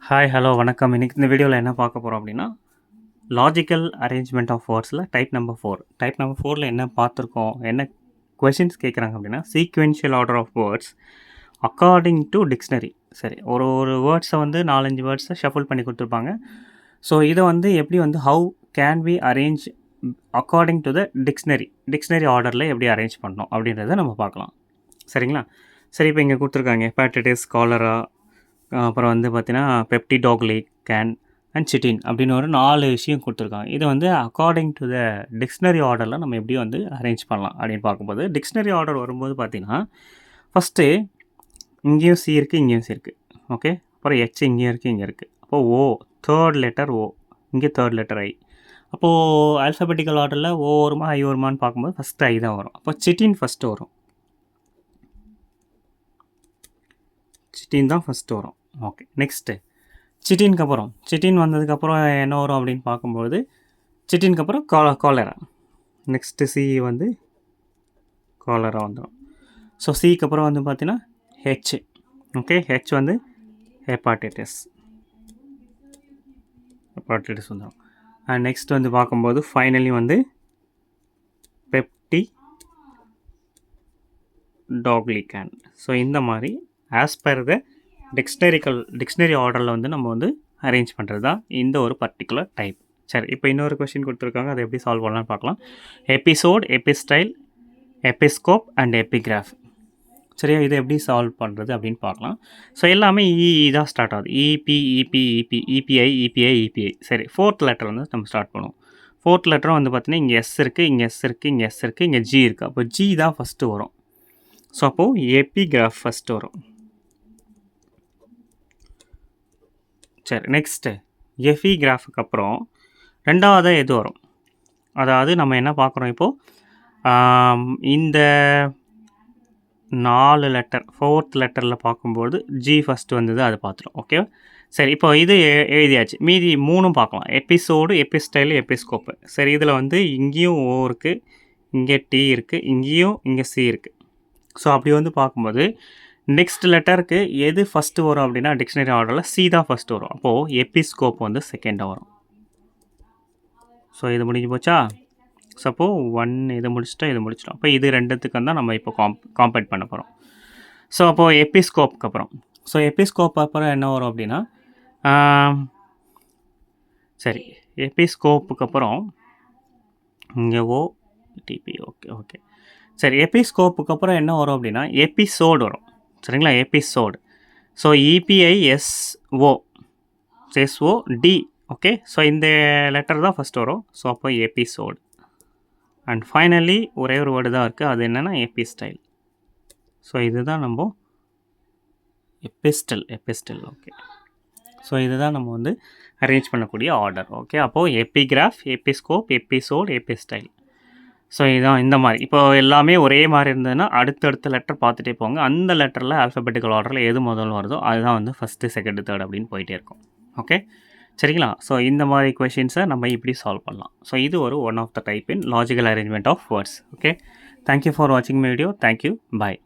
Hi, hello, வணக்கம். இன்னைக்கு இந்த வீடியோவில் என்ன பார்க்க போகிறோம் அப்படின்னா, லாஜிக்கல் அரேஞ்ச்மெண்ட் ஆஃப் வேர்ட்ஸில் டைப் நம்பர் 4. டைப் நம்பர் 4ல் என்ன பார்த்துருக்கோம், என்ன கொஷின்ஸ் கேட்குறாங்க அப்படின்னா, sequential order of words according to dictionary. சரி, ஒரு ஒரு வேர்ட்ஸை வந்து 4-5 வேர்ட்ஸை ஷஃபிள் பண்ணி கொடுத்துருப்பாங்க. ஸோ இதை வந்து எப்படி வந்து how can we arrange according to the dictionary ஆர்டரில் எப்படி அரேஞ்ச் பண்ணணும் அப்படின்றத நம்ம பார்க்கலாம். சரிங்களா? சரி, இப்போ இங்கே கொடுத்துருக்காங்க ஹெப்பாட்டிட்டிஸ், காலரா, அப்புறம் வந்து பார்த்தீங்கன்னா பெப்டிடோக்லி கேன் அண்ட் சிட்டின் அப்படின்னு ஒரு 4 விஷயம் கொடுத்துருக்காங்க. இதை வந்து அக்கார்டிங் டு த டிக்ஷனரி ஆர்டரில் நம்ம எப்படி வந்து அரேஞ்ச் பண்ணலாம் அப்படின்னு பார்க்கும்போது, டிக்ஷனரி ஆர்டர் வரும்போது பார்த்தீங்கன்னா ஃபஸ்ட்டு இங்கேயும் சி இருக்குது, இங்கேயும் சி இருக்குது. ஓகே, அப்புறம் ஹெச் இங்கேயும் இருக்குது, இங்கே இருக்குது. அப்போது ஓ, தேர்ட் லெட்டர் ஓ, இங்கே தேர்ட் லெட்டர் ஐ. அப்போது ஆல்ஃபபெட்டிக்கல் ஆர்டரில் ஓ வருமா ஐ வருமானு பார்க்கும்போது ஃபஸ்ட்டு ஐ தான் வரும். அப்போ சிட்டின் ஃபஸ்ட்டு வரும். சிட்டின் தான் ஃபஸ்ட்டு வரும். ஓகே, நெக்ஸ்ட்டு சிட்டின்க்கு அப்புறம் சிட்டின் வந்ததுக்கப்புறம் என்ன வரும் அப்படின்னு பார்க்கும்போது, சிட்டின்க்கு அப்புறம் காலரா. நெக்ஸ்ட்டு சி வந்து காலரா வந்துடும். ஸோ சிக்கு அப்புறம் வந்து பார்த்தீங்கன்னா ஹெச். ஓகே, ஹெச் வந்து ஹெப்பாட்டிட்டிஸ் வந்துடும். அண்ட் நெக்ஸ்ட் வந்து பார்க்கும்போது ஃபைனலி வந்து பெப்டிடோக்லிகேன். ஸோ இந்த மாதிரி ஆஸ் பர் த டிக்ஷனரி ஆர்டரில் வந்து நம்ம வந்து அரேஞ்ச் பண்ணுறது தான் இந்த ஒரு பர்டிகுலர் டைப். சரி, இப்போ இன்னொரு கொஸ்டின் கொடுத்துருக்காங்க, அதை எப்படி சால்வ் பண்ணலான்னு பார்க்கலாம். Episode, epistyle, episcope and epigraph. சரியா, இதை எப்படி சால்வ் பண்ணுறது அப்படின்னு பார்க்கலாம். ஸோ எல்லாமே தான் ஸ்டார்ட் ஆகுது. இபிஐ. சரி, ஃபோர்த் லெட்டர் வந்து நம்ம ஸ்டார்ட் பண்ணுவோம். ஃபோர்த் லெட்டரும் வந்து பார்த்தீங்கன்னா இங்கே எஸ் இருக்குது, இங்கே எஸ் இருக்குது, இங்கே எஸ் இருக்குது, இங்கே ஜி இருக்குது. அப்போ ஜி தான் ஃபஸ்ட்டு வரும். ஸோ அப்போது எபிகிராஃப் ஃபஸ்ட்டு வரும். சரி, நெக்ஸ்ட்டு எபிகிராஃபுக்கு அப்புறம் ரெண்டாவது எது வரும், அதாவது நம்ம என்ன பார்க்குறோம் இப்போது, இந்த 4 லெட்டர் ஃபோர்த் லெட்டரில் பார்க்கும்போது ஜி ஃபஸ்ட்டு வந்தது, அது பார்த்துரும். ஓகே, சரி, இப்போ இது எழுதியாச்சு. மீதி 3 பார்க்கலாம். எபிசோடு, எபிஸ்டைல், எபிஸ்கோப்பு. சரி, இதில் வந்து இங்கேயும் ஓ இருக்குது, இங்கே டி இருக்குது, இங்கே சி இருக்குது. ஸோ அப்படி வந்து பார்க்கும்போது நெக்ஸ்ட் லெட்டருக்கு எது ஃபஸ்ட்டு வரும் அப்படின்னா டிக்ஷனரி ஆர்டரில் சி தான் ஃபஸ்ட்டு வரும். அப்போது எபிஸ்கோப் வந்து செகண்டாக வரும். ஸோ இது முடிஞ்சு போச்சா? ஸோ அப்போது 1 இது முடிச்சிட்டோம். அப்போ இது ரெண்டுத்துக்கும் தான் நம்ம இப்போ காம்பேட் பண்ண போகிறோம். ஸோ அப்போது எபிஸ்கோப்புக்கு அப்புறம் எபிஸ்கோப் அப்புறம் என்ன வரும் அப்படின்னா, சரி, எபிஸ்கோப்புக்கு அப்புறம் இங்கே ஓ டிபி. ஓகே, சரி, எபிஸ்கோப்புக்கு அப்புறம் என்ன வரும் அப்படின்னா எபிசோடு வரும். சரிங்களா, episode. So E P I S O S O D. Okay, so இந்த லெட்டர் தான் ஃபஸ்ட் வரும். ஸோ அப்போ எபிசோடு. அண்ட் ஃபைனலி ஒரே ஒரு வேர்டு தான் இருக்குது, அது என்னென்னா எபிஸ்டைல். ஸோ இதுதான் நம்ம எபிஸ்டல். ஓகே, ஸோ இதுதான் நம்ம வந்து அரேஞ்ச் பண்ணக்கூடிய ஆர்டர். ஓகே, அப்போது எபிகிராஃப், எபிஸ்கோப், எபிசோட், எபிஸ்டைல். ஸோ இதுதான் இந்த மாதிரி. இப்போ எல்லாமே ஒரே மாதிரி இருந்ததுன்னா அடுத்தடுத்த லெட்டர் பார்த்துட்டே போங்க. அந்த லெட்டரில் ஆல்ஃபபெட்டிக்கல் ஆர்டரில் எது முதல்ல வருதோ அதுதான் வந்து ஃபஸ்ட்டு, செகண்டு, தேர்ட் அப்படின்னு போயிட்டே இருக்கும். ஓகே, சரிங்களா? ஸோ இந்த மாதிரி கொஷின்ஸை நம்ம இப்படி சால்வ் பண்ணலாம். ஸோ இது ஒரு one of the type in logical arrangement of words. Okay, thank you for வாட்சிங் மை வீடியோ. Thank you, bye.